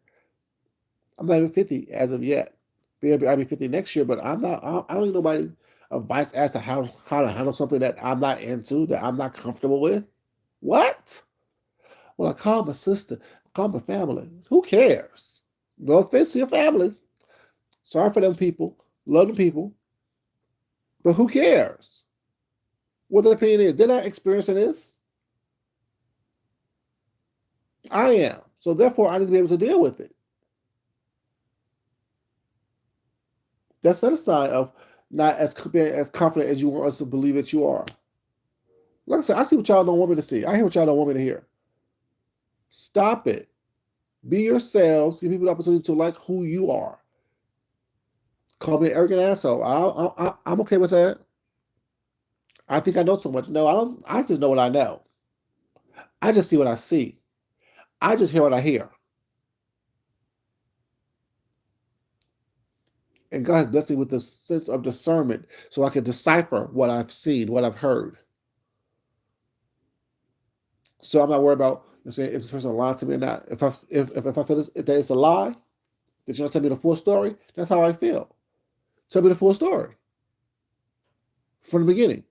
Speaker 1: I'm not even 50 as of yet. I'll be 50 next year, but I'm not. I don't need nobody advice as to how to handle something that I'm not into, that I'm not comfortable with. What? Well, I call my sister, I call my family. Who cares? No offense to your family. Sorry for them people. Love them people. But who cares? What their opinion is. They're not experiencing this. I am. So therefore, I need to be able to deal with it. That's not a sign of not as confident as you want us to believe that you are. Like I said, I see what y'all don't want me to see. I hear what y'all don't want me to hear. Stop it. Be yourselves. Give people the opportunity to like who you are. Call me an arrogant asshole. I'm okay with that. I think I know so much. No, I don't. I just know what I know. I just see what I see. I just hear what I hear. And God has blessed me with the sense of discernment so I can decipher what I've seen, what I've heard. So I'm not worried about saying if this person lied to me or not. If I feel that it's a lie, that you're not telling me the full story, that's how I feel. Tell me the full story from the beginning.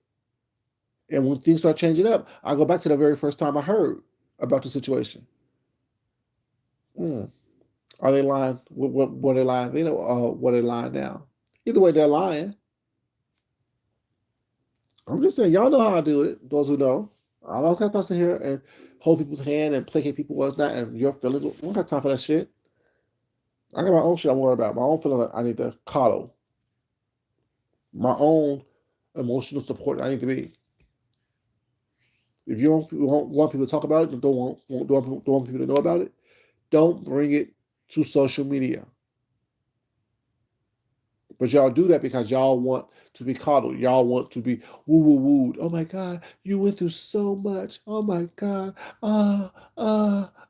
Speaker 1: And when things start changing up, I go back to the very first time I heard about the situation. Hmm. Are they lying? What they lying? They know what they lying now. Either way, they're lying. I'm just saying, y'all know how I do it. Those who know, I don't have to sit here and hold people's hand and placate people what's not and your feelings. We don't have time for that shit. I got my own shit I'm worried about. My own feelings I need to coddle. My own emotional support I need to be. If you don't want people to talk about it, don't want people to know about it, don't bring it to social media. But y'all do that because y'all want to be coddled. Y'all want to be woo woo wooed. Oh my God, you went through so much. Oh my God. Uh,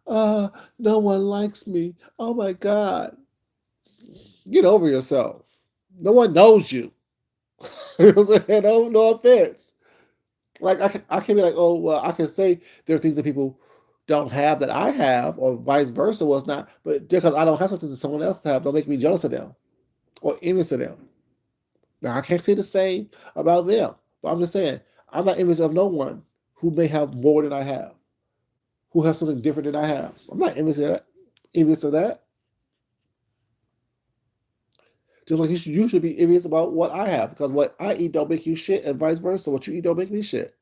Speaker 1: uh, no one likes me. Oh my God. Get over yourself. No one knows you. You know what I'm saying? No offense. Like I can be like, oh well, I can say there are things that people don't have that I have, or vice versa was not, but because I don't have something that someone else have, don't make me jealous of them or envious of them. Now I can't say the same about them, but I'm just saying I'm not envious of no one who may have more than I have, who has something different than I have. I'm not envious of that. Envious of that. Just like you should be envious about what I have, because what I eat don't make you shit, and vice versa. What you eat don't make me shit.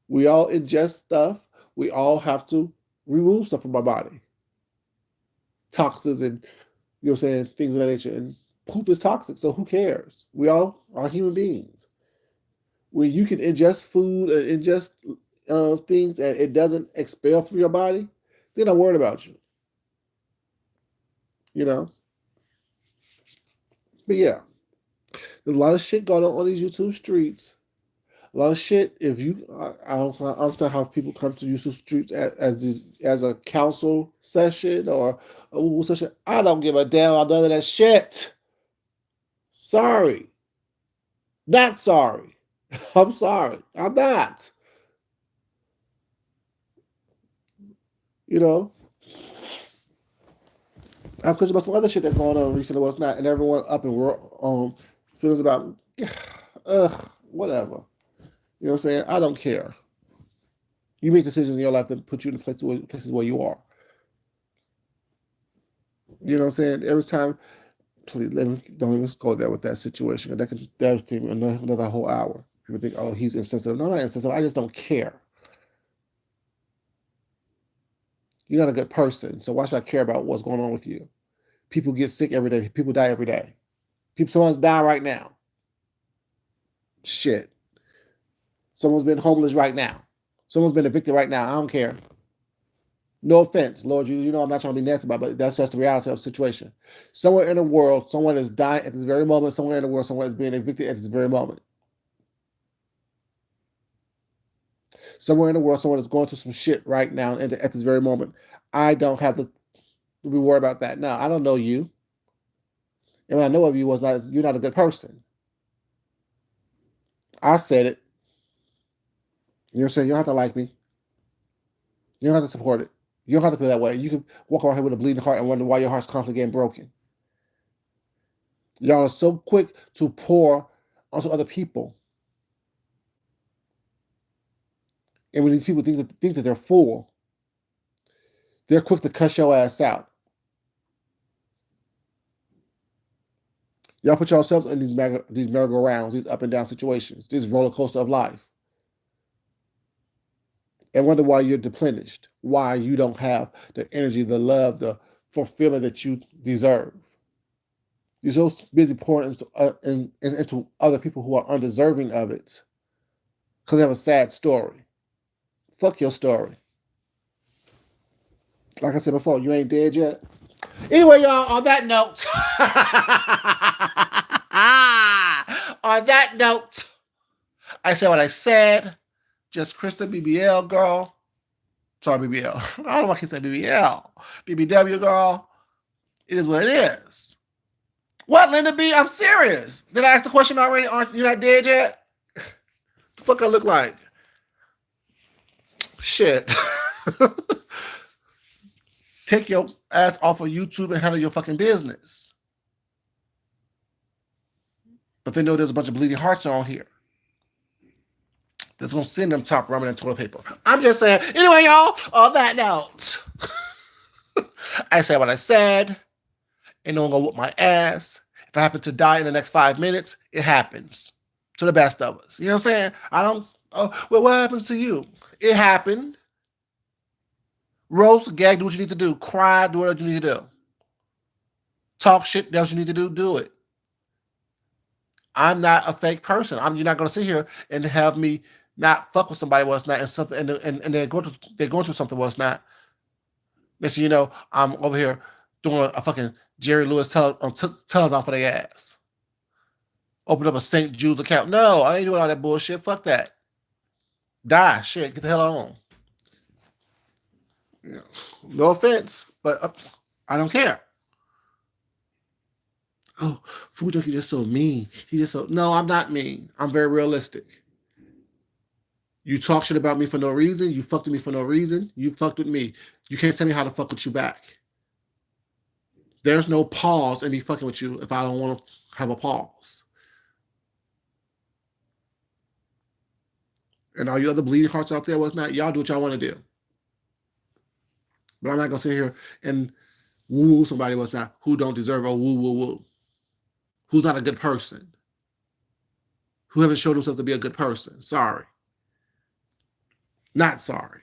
Speaker 1: We all ingest stuff. We all have to remove stuff from our body, toxins and saying things of that nature. And poop is toxic, so who cares? We all are human beings. When you can ingest food and ingest things and it doesn't expel through your body, then I'm worried about you. You know. But yeah, there's a lot of shit going on these YouTube streets. A lot of shit. If you, I don't understand how people come to YouTube streets as a council session or a Google session. I don't give a damn about none of that shit. Sorry, not sorry. I'm sorry. I'm not. You know, I'm concerned about some other shit that's going on recently. What's not, and everyone up in world feels about, whatever. You know what I'm saying? I don't care. You make decisions in your life that put you in places where you are. You know what I'm saying? Every time, please don't even go there with that situation. That could devastate me another whole hour. People think, oh, he's insensitive. No, not insensitive. I just don't care. You're not a good person, so why should I care about what's going on with you? People get sick every day. People die every day. Someone's dying right now. Shit. Someone's been homeless right now. Someone's been evicted right now. I don't care. No offense, Lord, you know I'm not trying to be nasty about it, but that's just the reality of the situation. Somewhere in the world, someone is dying at this very moment. Somewhere in the world, someone is being evicted at this very moment. Somewhere in the world, someone is going through some shit right now at this very moment. I don't have to be worried about that. Now, I don't know you. And what I know of you was not you're not a good person. I said it. You know what I'm saying? You don't have to like me. You don't have to support it. You don't have to feel that way. You can walk around here with a bleeding heart and wonder why your heart's constantly getting broken. Y'all are so quick to pour onto other people. And when these people think that they're full, they're quick to cuss your ass out. Y'all put yourselves in these merry-go-rounds, these up and down situations, this roller coaster of life, and wonder why you're depleted, why you don't have the energy, the love, the fulfillment that you deserve. You're so busy pouring into other people who are undeserving of it because they have a sad story. Fuck your story. Like I said before, you ain't dead yet. Anyway, y'all, on that note, on that note, I said what I said. Just Krista BBL girl. Sorry, BBL. I don't know why I keep saying BBL. BBW girl. It is what it is. What, Linda B? I'm serious. Did I ask the question already? Aren't you not dead yet? The fuck I look like? Shit. Take your ass off of YouTube and handle your fucking business. But they know there's a bunch of bleeding hearts on here that's gonna send them top ramen and toilet paper. I'm just saying. Anyway, y'all, on that note, I said what I said. Ain't no one gonna whoop my ass. If I happen to die in the next 5 minutes, it happens to the best of us. You know what I'm saying? I don't. Oh, well, what happens to you? It happened. Roast, gag, do what you need to do. Cry, do what you need to do. Talk shit, that's what you need to do. Do it. I'm not a fake person. You're not gonna sit here and have me not fuck with somebody was not and something and they're going through something was not. Next thing you know, I'm over here doing a fucking Jerry Lewis telethon for their ass. Open up a St. Jude's account. No, I ain't doing all that bullshit. Fuck that. Die. Shit. Get the hell on. Yeah. No offense, but I don't care. Oh, Food Junkie just so mean. He just so no. I'm not mean. I'm very realistic. You talk shit about me for no reason. You fucked with me for no reason. You fucked with me. You can't tell me how to fuck with you back. There's no pause in me fucking with you if I don't want to have a pause. And all you other bleeding hearts out there, what's not, y'all do what y'all want to do. But I'm not gonna sit here and woo somebody what's not who don't deserve a woo woo woo. Who's not a good person. Who haven't showed themselves to be a good person. Sorry. Not sorry.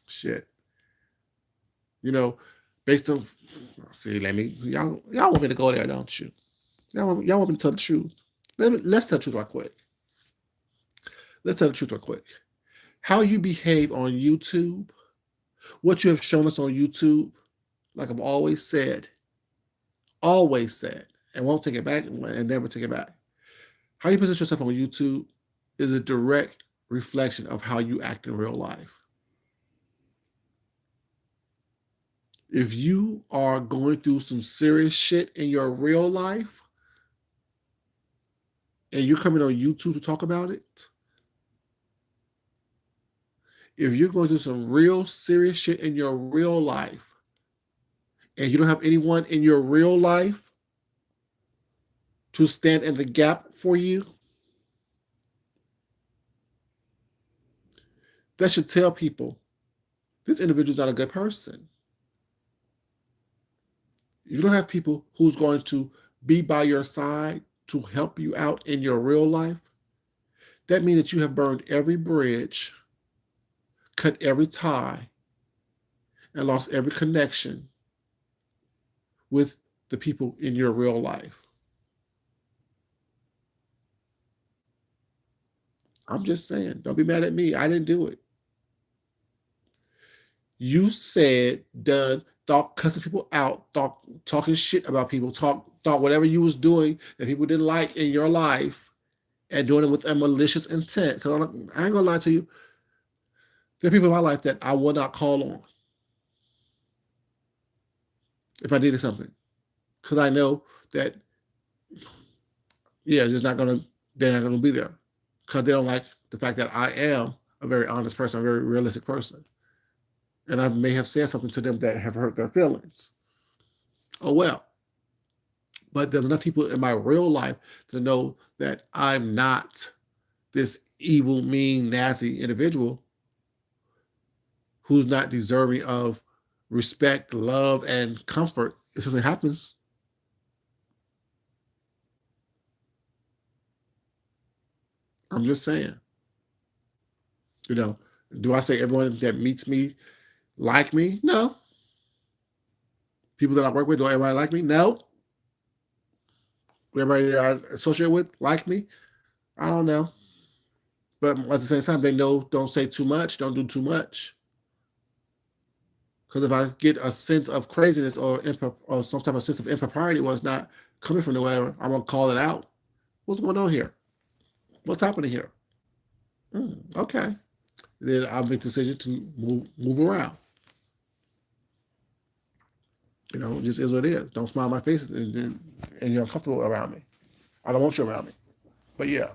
Speaker 1: Shit. You know, based on see, let me y'all want me to go there, don't you? Y'all want me to tell the truth. Let's tell the truth real quick. Let's tell the truth real quick. How you behave on YouTube, what you have shown us on YouTube, like I've always said, and won't take it back and never take it back. How you present yourself on YouTube is a direct reflection of how you act in real life. If you are going through some serious shit in your real life and you're coming on YouTube to talk about it, if you're going through some real serious shit in your real life and you don't have anyone in your real life to stand in the gap for you, that should tell people this individual's not a good person. You don't have people who's going to be by your side to help you out in your real life. That means that you have burned every bridge, cut every tie, and lost every connection with the people in your real life. I'm just saying, don't be mad at me. I didn't do it. you said, done, thought cussing people out, thought talking shit about people, thought whatever you was doing that people didn't like in your life, and doing it with a malicious intent. Because I ain't gonna lie to you, there are people in my life that I will not call on if I needed something, because I know that yeah, just not gonna they're not gonna be there because they don't like the fact that I am a very honest person, a very realistic person, and I may have said something to them that have hurt their feelings. Oh well, but there's enough people in my real life to know that I'm not this evil, mean, nasty individual who's not deserving of respect, love, and comfort if something happens. I'm just saying, you know, do I say everyone that meets me like me? No. People that I work with, do everybody like me? No. Everybody that I associate with like me? I don't know. But at the same time, they know don't say too much, don't do too much. Because if I get a sense of craziness or some type of sense of impropriety was not coming from the whatever, I'm gonna call it out. What's going on here? What's happening here? Okay. Then I'll make the decision to move around. You know, it just is what it is. Don't smile in my face and you're uncomfortable around me. I don't want you around me. But yeah,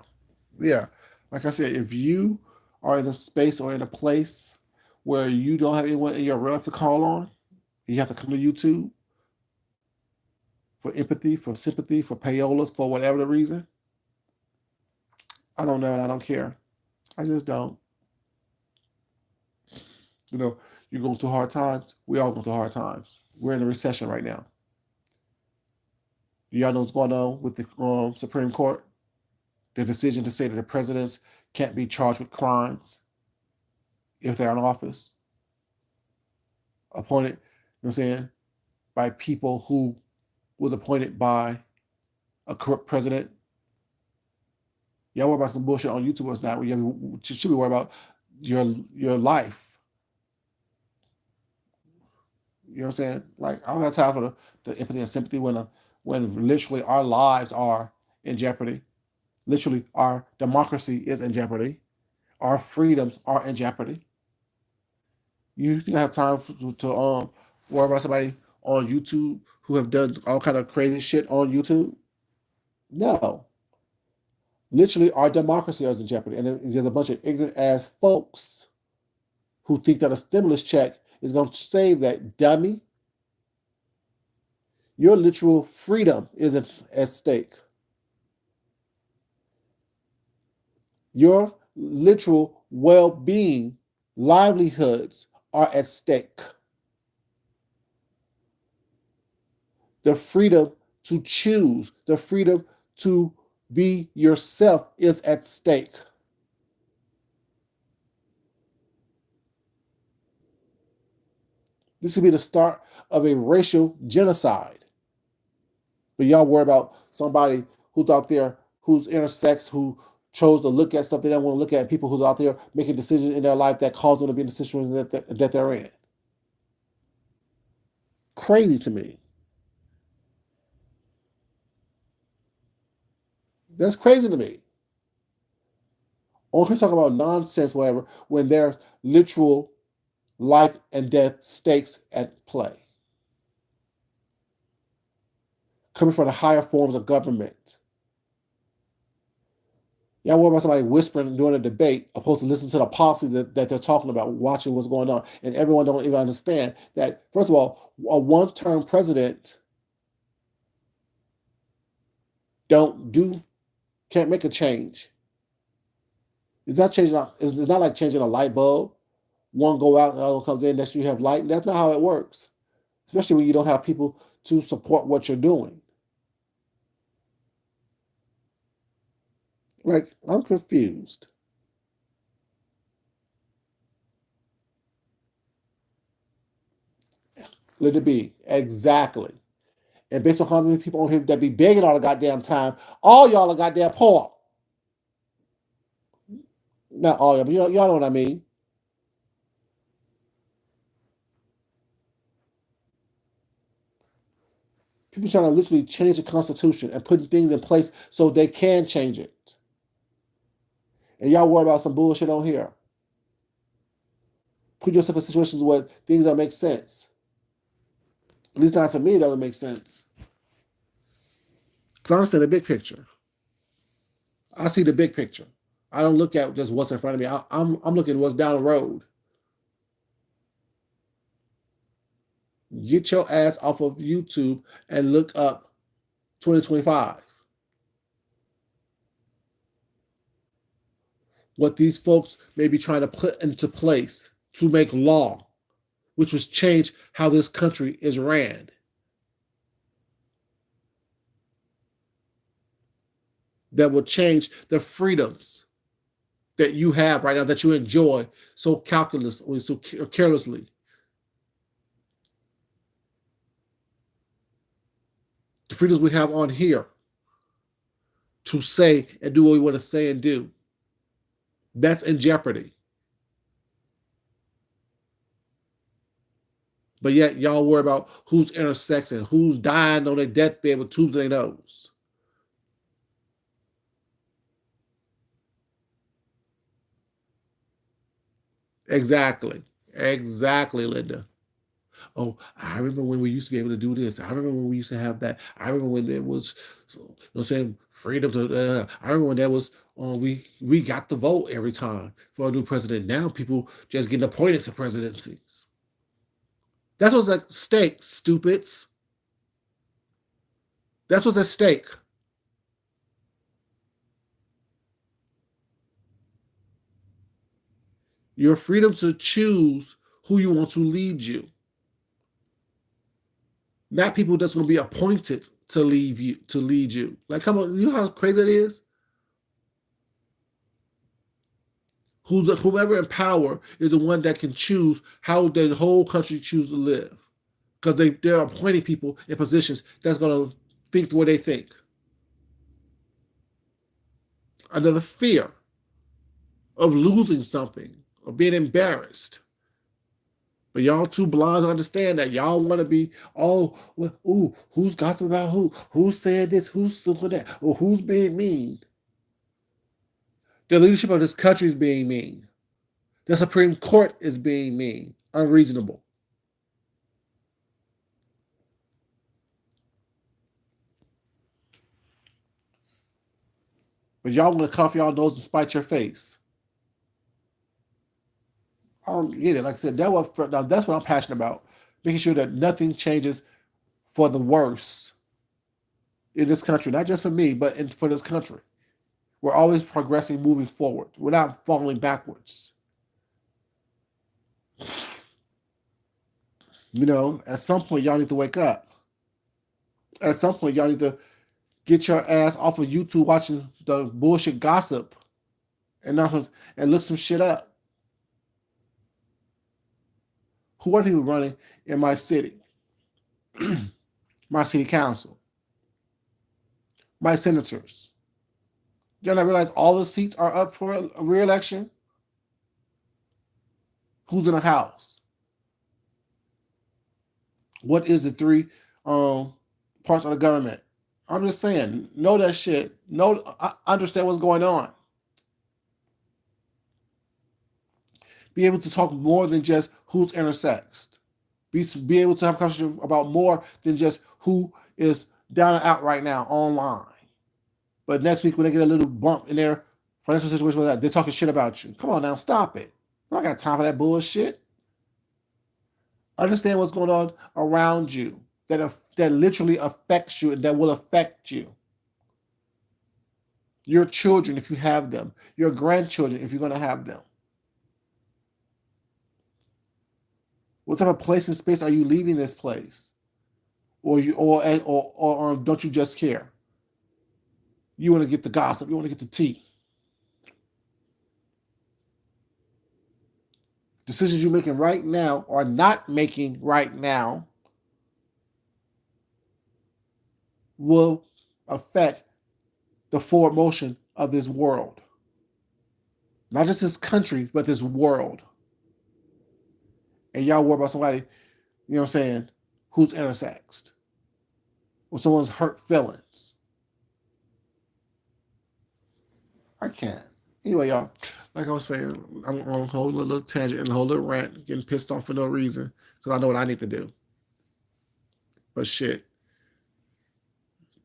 Speaker 1: yeah. Like I said, if you are in a space or in a place where you don't have anyone in your real life to call on, you have to come to YouTube for empathy, for sympathy, for payolas, for whatever the reason. I don't know and I don't care. I just don't. You know, you're going through hard times. We all go through hard times. We're in a recession right now. Do y'all know what's going on with the Supreme Court? The decision to say that the presidents can't be charged with crimes if they're in office, appointed, you know what I'm saying, by people who was appointed by a corrupt president. Y'all worry about some bullshit on YouTube or not. You should be worried about your life. You know what I'm saying? Like I don't have time for the empathy and sympathy when literally our lives are in jeopardy. Literally, our democracy is in jeopardy. Our freedoms are in jeopardy. You think I have time to worry about somebody on YouTube who have done all kind of crazy shit on YouTube? No. Literally, our democracy is in jeopardy, and there's a bunch of ignorant ass folks who think that a stimulus check is going to save that. Dummy. Your literal freedom is at stake. Your literal well-being, livelihoods are at stake. The freedom to choose, the freedom to be yourself is at stake. This could be the start of a racial genocide. But y'all worry about somebody who's out there who's intersex, who chose to look at something they don't want to look at, people who's out there making decisions in their life that cause them to be in the situation that they're in. Crazy to me. That's crazy to me. Only talk about nonsense, whatever, when there's literal life and death stakes at play. Coming from the higher forms of government. Y'all worry about somebody whispering during a debate opposed to listening to the policy that they're talking about, watching what's going on. And everyone don't even understand that, first of all, a one-term president can't make a change. It's not changing. It's not like changing a light bulb. One go out and the other comes in. Next you have light. That's not how it works. Especially when you don't have people to support what you're doing. Like, I'm confused. Let it be. Exactly. And based on how many people on here that be begging all the goddamn time, all y'all are goddamn poor. Not all y'all, but y'all know what I mean. People trying to literally change the Constitution and putting things in place so they can change it. And y'all worry about some bullshit on here. Put yourself in situations where things don't make sense. At least not to me, it doesn't make sense. Because I understand the big picture. I see the big picture. I don't look at just what's in front of me. I'm looking at what's down the road. Get your ass off of YouTube and look up 2025. What these folks may be trying to put into place to make law, which was change how this country is ran. That will change the freedoms that you have right now, that you enjoy so calculously, so carelessly. The freedoms we have on here to say and do what we want to say and do. That's in jeopardy. But yet y'all worry about who's intersexing, who's dying on their deathbed with tubes in their nose. Exactly. Exactly, Linda. Oh, I remember when we used to be able to do this. I remember when we used to have that. I remember when there was, you know what I'm saying, freedom to. I remember when there was. We got the vote every time for a new president. Now people just getting appointed to presidencies. That's what's at stake, stupids. That's what's at stake. Your freedom to choose who you want to lead you. Not people that's going to be appointed to lead you. Like, come on, you know how crazy that is. Whoever in power is the one that can choose how the whole country choose to live, because they're appointing people in positions that's going to think the way they think. Another fear of losing something, of being embarrassed. But y'all too blind to understand that. Y'all want to be, oh, well, ooh, who's gossiping about who? Who's saying this? Who's doing that? Or who's being mean? The leadership of this country is being mean. The Supreme Court is being mean, unreasonable. But y'all want to cuff y'all nose and spite your face. I don't get it. Like I said, that's what I'm passionate about. Making sure that nothing changes for the worse in this country. Not just for me, but for this country. We're always progressing, moving forward. We're not falling backwards. You know, at some point, y'all need to wake up. At some point, y'all need to get your ass off of YouTube watching the bullshit gossip and look some shit up. Who are people running in my city? My city council, my senators. Y'all not realize all the seats are up for a re-election? Who's in the House? What is the three parts of the government? I'm just saying, know that shit. Understand what's going on. Be able to talk more than just who's intersexed. Be able to have a conversation about more than just who is down and out right now online. But next week, when they get a little bump in their financial situation, they're talking shit about you. Come on now, stop it. I got time for that bullshit. Understand what's going on around you that literally affects you and that will affect you. Your children, if you have them. Your grandchildren, if you're going to have them. What type of place and space are you leaving this place? Or don't you just care? You want to get the gossip. You want to get the tea. Decisions you're making right now or not making right now will affect the forward motion of this world. Not just this country, but this world. And y'all worry about somebody, you know what I'm saying, who's intersexed or someone's hurt feelings. I can't. Anyway, y'all, like I was saying, I'm on a whole little tangent and a whole little rant, getting pissed off for no reason because I know what I need to do. But shit,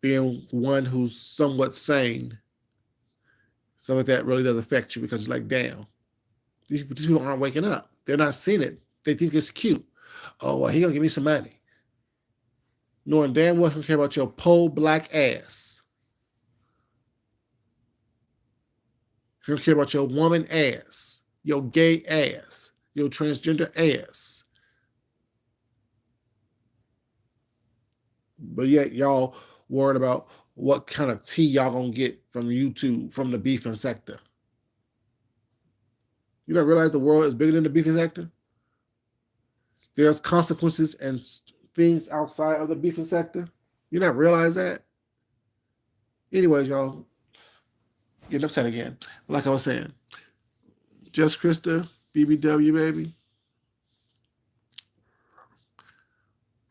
Speaker 1: being one who's somewhat sane, stuff like that really does affect you because it's like, damn, these people aren't waking up. They're not seeing it. They think it's cute. Oh, well, he gonna give me some money. Knowing damn well he don't care about your pole black ass. He don't care about your woman ass, your gay ass, your transgender ass. But yet y'all worried about what kind of tea y'all gonna get from YouTube, from the beefing sector. You don't realize the world is bigger than the beefing sector? There's consequences and things outside of the beefing sector. You not realize that? Anyways, y'all, getting upset again. Like I was saying, Just Krista, BBW, baby.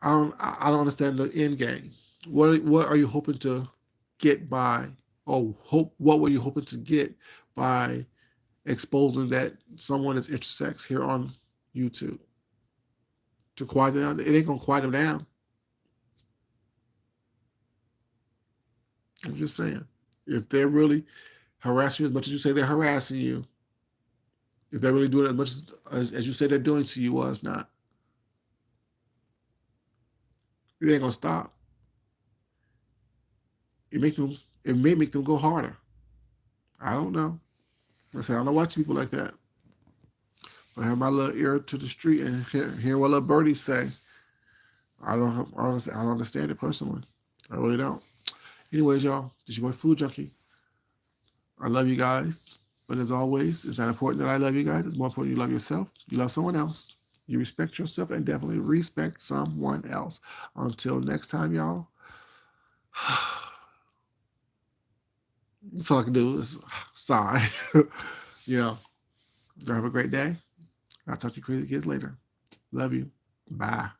Speaker 1: I don't understand the end game. What are you hoping to get by, or what were you hoping to get by exposing that someone is intersex here on YouTube? To quiet them down? It ain't gonna quiet them down. I'm just saying. If they're really harassing you as much as you say they're harassing you, if they're really doing it as much as you say they're doing to you, well, it's not. It ain't gonna stop. It may make them go harder. I don't know. I say I don't watch people like that. I have my little ear to the street and hear what little birdies say. I don't understand it personally. I really don't. Anyways, y'all, this is your boy Food Junkie. I love you guys. But as always, it's not important that I love you guys. It's more important you love yourself. You love someone else. You respect yourself and definitely respect someone else. Until next time, y'all. That's all I can do is sigh. You know, have a great day. I'll talk to you crazy kids later. Love you. Bye.